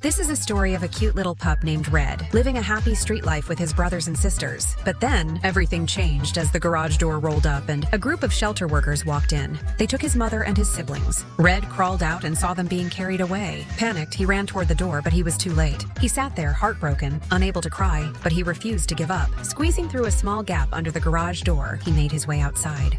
This is a story of a cute little pup named Red, living a happy street life with his brothers and sisters. But then, everything changed as the garage door rolled up and a group of shelter workers walked in. They took his mother and his siblings. Red crawled out and saw them being carried away. Panicked, he ran toward the door, but he was too late. He sat there, heartbroken, unable to cry, but he refused to give up. Squeezing through a small gap under the garage door, he made his way outside.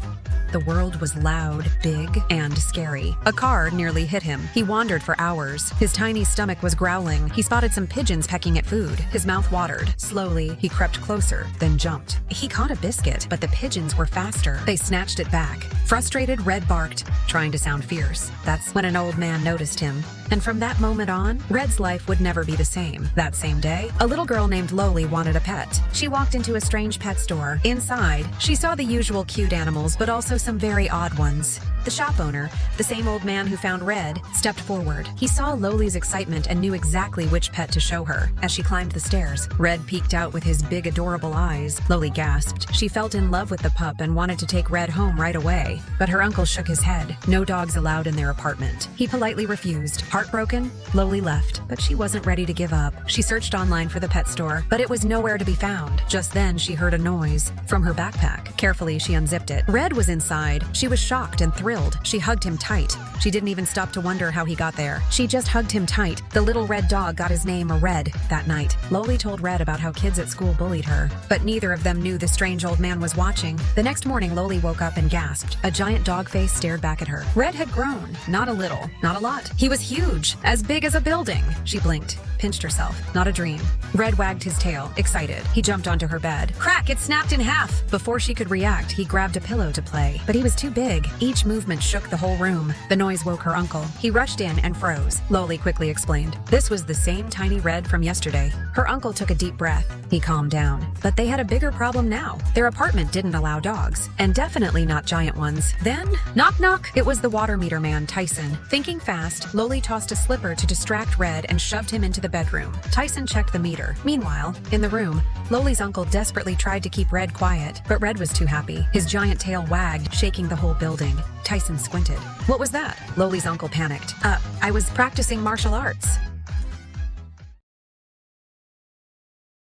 The world was loud, big, and scary. A car nearly hit him. He wandered for hours. His tiny stomach was growling. He spotted some pigeons pecking at food. His mouth watered. Slowly, he crept closer, then jumped. He caught a biscuit, but the pigeons were faster. They snatched it back. Frustrated, Red barked, trying to sound fierce. That's when an old man noticed him. And from that moment on, Red's life would never be the same. That same day, a little girl named Loli wanted a pet. She walked into a strange pet store. Inside, she saw the usual cute animals, but also some very odd ones. The shop owner, the same old man who found Red, stepped forward. He saw Loli's excitement and knew exactly which pet to show her. As she climbed the stairs, Red peeked out with his big, adorable eyes. Loli gasped. She felt in love with the pup and wanted to take Red home right away. But her uncle shook his head. No dogs allowed in their apartment. He politely refused. Heartbroken, Loli left, but she wasn't ready to give up. She searched online for the pet store, but it was nowhere to be found. Just then, she heard a noise from her backpack. Carefully, she unzipped it. Red was inside. She was shocked and thrilled. She hugged him tight. She didn't even stop to wonder how he got there. She just hugged him tight. The little red dog got his name, Red, that night. Loli told Red about how kids at school bullied her, but neither of them knew the strange old man was watching. The next morning, Loli woke up and gasped. A giant dog face stared back at her. Red had grown. Not a little, not a lot. He was huge, as big as a building. She blinked, pinched herself. Not a dream. Red wagged his tail, excited. He jumped onto her bed. Crack! It snapped in half! Before she could react, he grabbed a pillow to play. But he was too big. Each movement shook the whole room. The noise woke her uncle. He rushed in and froze. Loli quickly explained. This was the same tiny Red from yesterday. Her uncle took a deep breath. He calmed down. But they had a bigger problem now. Their apartment didn't allow dogs, and definitely not giant ones. Then, knock knock! It was the water meter man, Tyson. Thinking fast, Loli tossed a slipper to distract Red and shoved him into the bedroom. Tyson checked the meter. Meanwhile, in the room, Loli's uncle desperately tried to keep Red quiet, but Red was too happy. His giant tail wagged, shaking the whole building. Tyson squinted. What was that? Loli's uncle panicked. I was practicing martial arts.